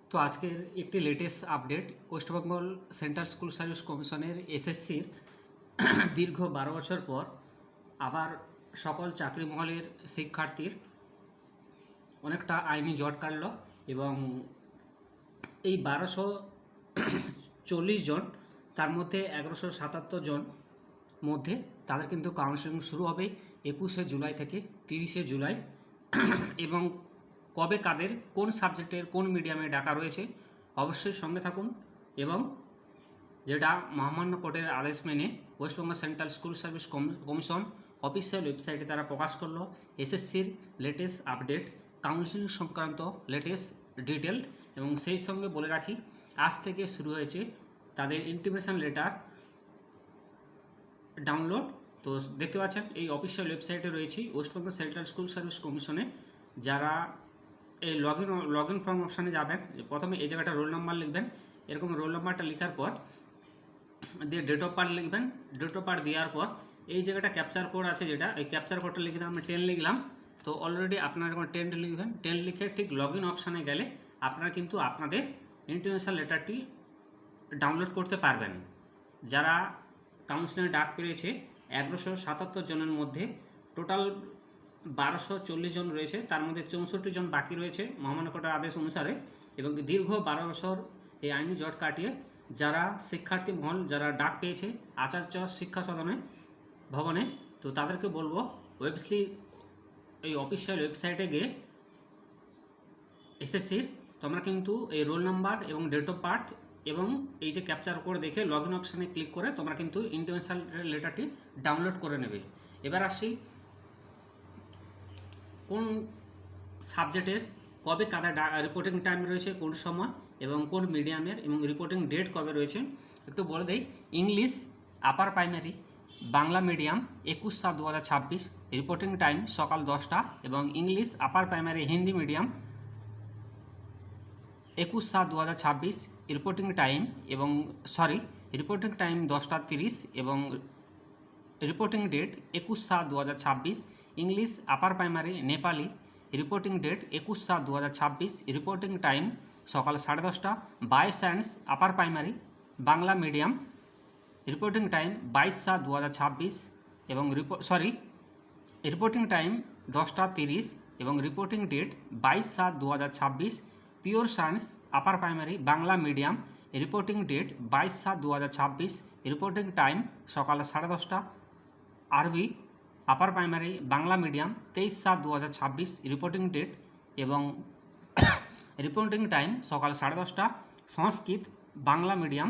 তো আজকের একটি latest update West Bengal central school service কমিশনের এসএসসির দীর্ঘ 12 বছর পর আবার সকল চাকরি মহলের শিক্ষার্থীর অনেকটা আইনি জট কাটল এবং এই 1240 জন তার মধ্যে 1177 জন মধ্যে তাদের কিন্তু কাউন্সেলিং শুরু হবে 21শে জুলাই থেকে 30শে জুলাই এবং কবে কাদের কোন সাবজেক্টের কোন মিডিয়ামে ডাকা রয়েছে অবশ্যই সঙ্গে থাকুন। এবং যেটা মহামান্য কোর্টের আদেশ মেনে West Bengal central school service commission official ওয়েবসাইটে তারা প্রকাশ করলো এসএসসির লেটেস্ট আপডেট কাউন্সেলিং সংক্রান্ত লেটেস্ট ডিটেলড। এবং সেই সঙ্গে বলে রাখি আজ থেকে শুরু হয়েছে তাদের ইন্টিমেশন লেটার ডাউনলোড। তো দেখতে পাচ্ছেন এই অফিসিয়াল ওয়েবসাইটে রয়েছে ওয়েস্টবেঙ্গল সেন্ট্রাল স্কুল সার্ভিস কমিশনে। যারা এই লগ ইন ফর্ম অপশানে যাবেন, প্রথমে এই জায়গাটা রোল নাম্বার লিখবেন, এরকম রোল নাম্বারটা লেখার পর দিয়ে ডেট অফ বার্থ লিখবেন, ডেট অফ বার্থ দেওয়ার পর এই জায়গাটা ক্যাপচার কোড আছে, যেটা এই ক্যাপচার কোডটা লিখে আমি 10 লিখলাম। তো অলরেডি আপনারা যখন 10 লিখবেন, 10 লিখে ঠিক লগ ইন অপশানে গেলে আপনারা কিন্তু আপনাদের ইন্টিমেশন লেটারটি ডাউনলোড করতে পারবেন। যারা কাউন্সিলিংয়ে ডাক পেয়েছে 1177 জনের মধ্যে টোটাল 1240 জন রয়েছে, তার মধ্যে 64 জন বাকি রয়েছে মহামান্য কোর্টের আদেশ অনুসারে। এবং দীর্ঘ 12 বছর এই আইনি জট কাটিয়ে যারা শিক্ষার্থী মহল যারা ডাক পেয়েছে আচার্য শিক্ষা সদনে ভবনে, তো তাদেরকে বলবো এই অফিসিয়াল ওয়েবসাইটে গিয়ে এসএসসির তোমরা কিন্তু এই রোল নাম্বার এবং ডেট অফ বার্থ এবং এই যে ক্যাপচার কোড দেখে লগ ইন অপশানে ক্লিক করে তোমরা কিন্তু ইন্টিমেশন লেটারটি ডাউনলোড করে নেবে। এবার আসি কোন সাবজেক্টের কবে কাদের রিপোর্টিং টাইম রয়েছে, কোন সময় এবং কোন মিডিয়ামের এবং রিপোর্টিং ডেট কবে রয়েছে একটু বলে দেই। English upper primary Bangla medium 21/7/2026 reporting time সকাল 10টা এবং English upper primary Hindi medium 21/7/2026 reporting time এবং রিপোর্টিং টাইম 10টা 30 এবং reporting date 21/7/2026 English upper primary Nepali reporting date 21/7/2026 reporting time সকাল 10:30। Bio science upper primary Bangla medium reporting time 22/7/2026 এবং রিপোর্টিং টাইম 10টা 30 এবং reporting date 22/7/2026 pure science upper primary Bangla medium reporting date 22/7/2026 reporting time সকাল 10:30। আরবি upper primary Bangla medium 23/7/2026 reporting date এবং reporting time সকাল 10:30। Sanskrit Bangla medium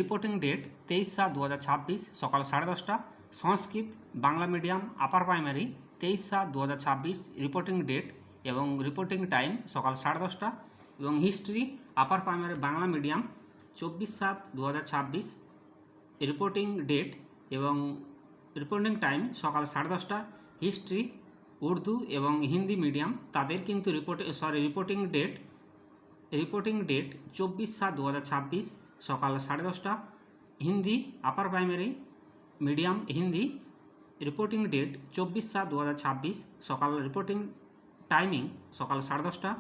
reporting date 23/7/2026 সকাল 10:30। Sanskrit Bangla medium upper primary 23/7/2026 reporting date এবং reporting time সকাল 10:30। এবং history upper primary Bangla medium 24/7/2026 reporting date এবং reporting time সকাল 10:30। হিস্ট্রি উর্দু এবং হিন্দি মিডিয়াম তাদের কিন্তু রিপোর্টিং ডেট 24/7/2026 সকাল 10:30। Hindi upper primary medium Hindi reporting date 24/7/2026 সকাল রিপোর্টিং টাইমিং সকাল 10:30।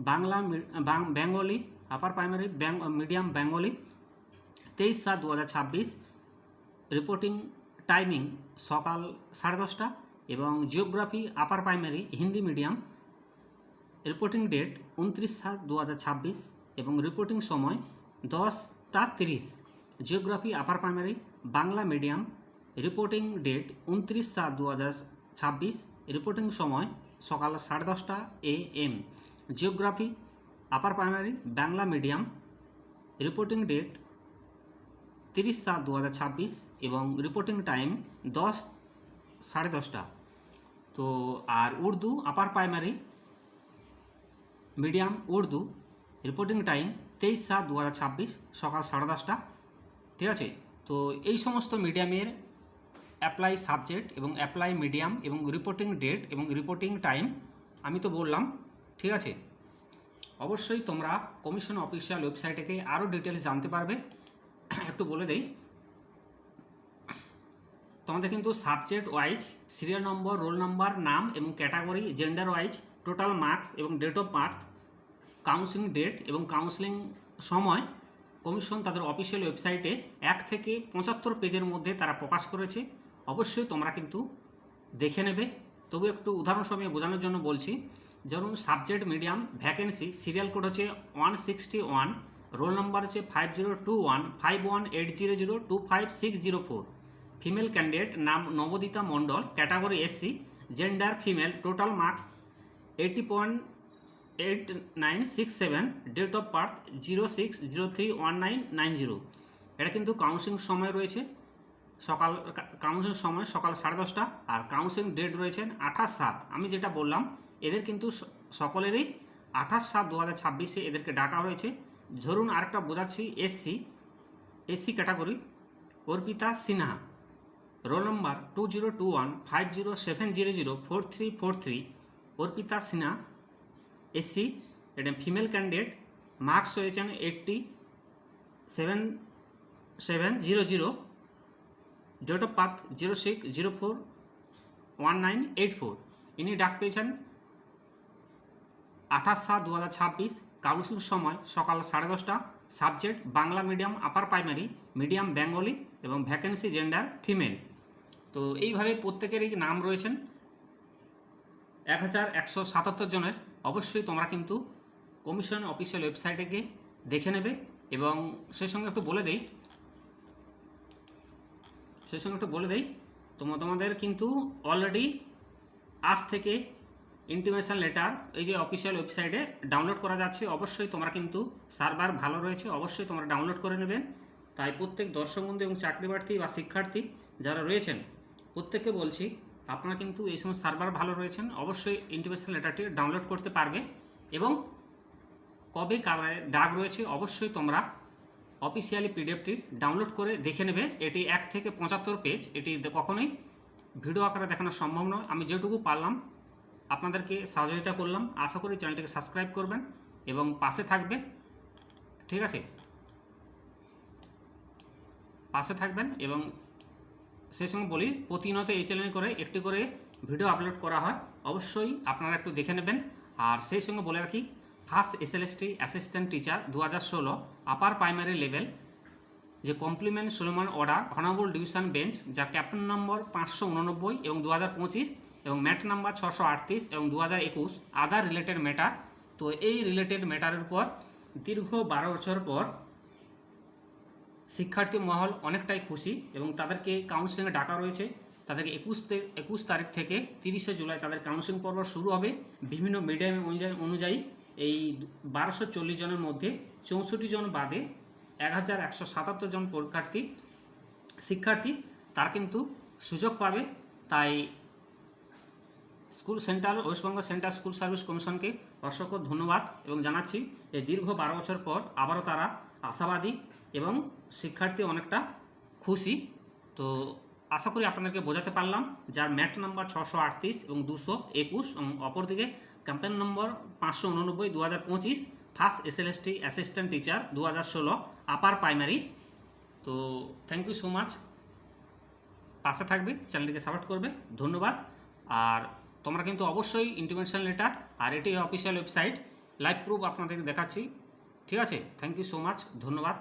Bangla Bengali upper primary medium Bengali 23/7/2026 reporting timing সকাল 10:30। এবং geography upper primary Hindi medium reporting date 29/7/2026 এবং রিপোর্টিং সময় 10টা 30। Geography upper primary Bangla medium reporting date 29/7/2026 reporting সময় সকাল 10:30 AM। Geography upper primary Bangla medium reporting date 30/7/2026 এবং রিপোর্টিং টাইম 10:30। তো আর উর্দু আপার primary medium Urdu reporting time 23/7/2026 সকাল 10:30। ঠিক আছে, তো এই সমস্ত মিডিয়ামের অ্যাপ্লাই সাবজেক্ট এবং অ্যাপ্লাই মিডিয়াম এবং রিপোর্টিং ডেট এবং রিপোর্টিং টাইম আমি তো বললাম। ঠিক আছে, অবশ্যই তোমরা কমিশন অফিসিয়াল ওয়েবসাইটে গিয়ে আরও ডিটেলস জানতে পারবে। একটু বলে দেই, তোমাদের কিন্তু subject wise serial number roll number নাম এবং category gender wise total marks এবং date of birth counselling date এবং কাউন্সিলিং সময় কমিশন তাদের অফিসিয়াল ওয়েবসাইটে 1 থেকে 75 পেজের মধ্যে তারা প্রকাশ করেছে। অবশ্যই তোমরা কিন্তু দেখে নেবে। তবু একটু উদাহরণসহ বোঝানোর জন্য বলছি। ধরুন subject medium vacancy, serial code হচ্ছে 161, রোল নাম্বার হচ্ছে 50215180025604, ফিমেল ক্যান্ডিডেট নাম Nabadita Mondal, category SC, gender female, total marks 80.8967, date of birth 06031990। এটা কিন্তু কাউন্সিলিং সময় রয়েছে কাউন্সিলিং সময় সকাল 10:30, আর কাউন্সিলিং ডেট রয়েছেন 28/7। আমি যেটা বললাম এদের কিন্তু সকলেরই 28/7/2026 এদেরকে ডাকা হয়েছে। ধরুন আরেকটা বোঝাচ্ছি, SC category Arpita Sinha, roll number 202150700434, Arpita Sinha SC, এটা ফিমেল ক্যান্ডিডেট, মার্কস হয়েছেন 87,700, ডেট অফ বার্থ 06041984। ইনি ডাক পেয়েছেন 28/7/2026, কাউন্সিলিং সময় সকাল 10:30, subject Bangla medium upper primary, medium Bengali এবং ভ্যাকেন্সি জেন্ডার ফিমেল। তো এইভাবে প্রত্যেকেরই নাম রয়েছেন 1177 জনের। অবশ্যই তোমরা কিন্তু কমিশন অফিসিয়াল ওয়েবসাইটে গিয়ে দেখে নেবে। এবং সেই সঙ্গে একটু বলে দেই তোমাদের কিন্তু অলরেডি আজ থেকে ইন্টিমেশন লেটার এই যে অফিসিয়াল ওয়েবসাইটে ডাউনলোড করা যাচ্ছে। অবশ্যই তোমরা কিন্তু সার্ভার ভালো রয়েছে, অবশ্যই তোমরা ডাউনলোড করে নেবেন। তাই প্রত্যেক দর্শক বন্ধু এবং চাকরি প্রার্থী বা শিক্ষার্থী যারা রয়েছেন প্রত্যেককে বলছি, আপনারা কিন্তু এই সময় সার্ভার ভালো রয়েছেন, অবশ্যই ইন্টিমেশন লেটারটি ডাউনলোড করতে পারবে। এবং কবে কার ডাক রয়েছে অবশ্যই তোমরা অফিসিয়ালি পিডিএফটি ডাউনলোড করে দেখে নেবে। এটি 1 থেকে 75 পেজ, এটি কখনোই ভিডিও আকারে দেখানো সম্ভব নয়। আমি যেটুকু পারলাম আপনাদেরকে সহযোগিতা করলাম। আশা করি চ্যানেলটিকে সাবস্ক্রাইব করবেন এবং পাশে থাকবেন, ঠিক আছে, পাশে থাকবেন। এবং সেই সঙ্গে বলি, প্রতিনিয়ত এই চ্যানেলে করে একটি করে ভিডিও আপলোড করা হয়, অবশ্যই আপনারা একটু দেখে নেবেন। আর সেই সঙ্গে বলে রাখি, first SLST assistant teacher 2016 upper primary level যে কমপ্লিমেন্ট সুলেমান অর্ডার অনারেবল ডিভিশন বেঞ্চ, যা ক্যাপ্টেন নম্বর 589 এবং 2025 এবং ম্যাট নাম্বার 638 এবং 2021, আদার রিলেটেড ম্যাটার। তো এই রিলেটেড ম্যাটারের পর দীর্ঘ 12 বছর পর শিক্ষার্থী মহল অনেকটাই খুশি এবং তাদেরকে কাউন্সিলিংয়ে ডাকা রয়েছে। তাদেরকে 21 তারিখ থেকে 30শে জুলাই তাদের কাউন্সিলিং পর্ব শুরু হবে। বিভিন্ন মিডিয়াম অনুযায়ী এই 1240 জনের মধ্যে 64 জন বাদে 1177 জন শিক্ষার্থী তারা কিন্তু সুযোগ পাবে। তাই ওয়েস্টবেঙ্গল সেন্ট্রাল স্কুল সার্ভিস কমিশনকে অসংখ্য ধন্যবাদ এবং জানাচ্ছি যে দীর্ঘ 12 বছর পর আবারও তারা আশাবাদী এবং শিক্ষার্থী অনেকটা খুশি। তো আশা করি আপনাদেরকে বোঝাতে পারলাম। যার ম্যাট নাম্বার 638 এবং 221 এবং অপরদিকে ক্যাম্পেন নম্বর 589 2025, first SLST assistant teacher 2016 upper primary. তো থ্যাংক ইউ সো মাচ, পাশে থাকবে, চ্যানেলটিকে সাপোর্ট করবে, ধন্যবাদ। আর তোমরা কিন্তু অবশ্যই ইন্টিমেশন লেটার আর এটি অফিসিয়াল ওয়েবসাইট লাইভ প্রুফ আপনাদেরকে দেখাচ্ছি, ঠিক আছে। থ্যাংক ইউ সো মাচ, ধন্যবাদ।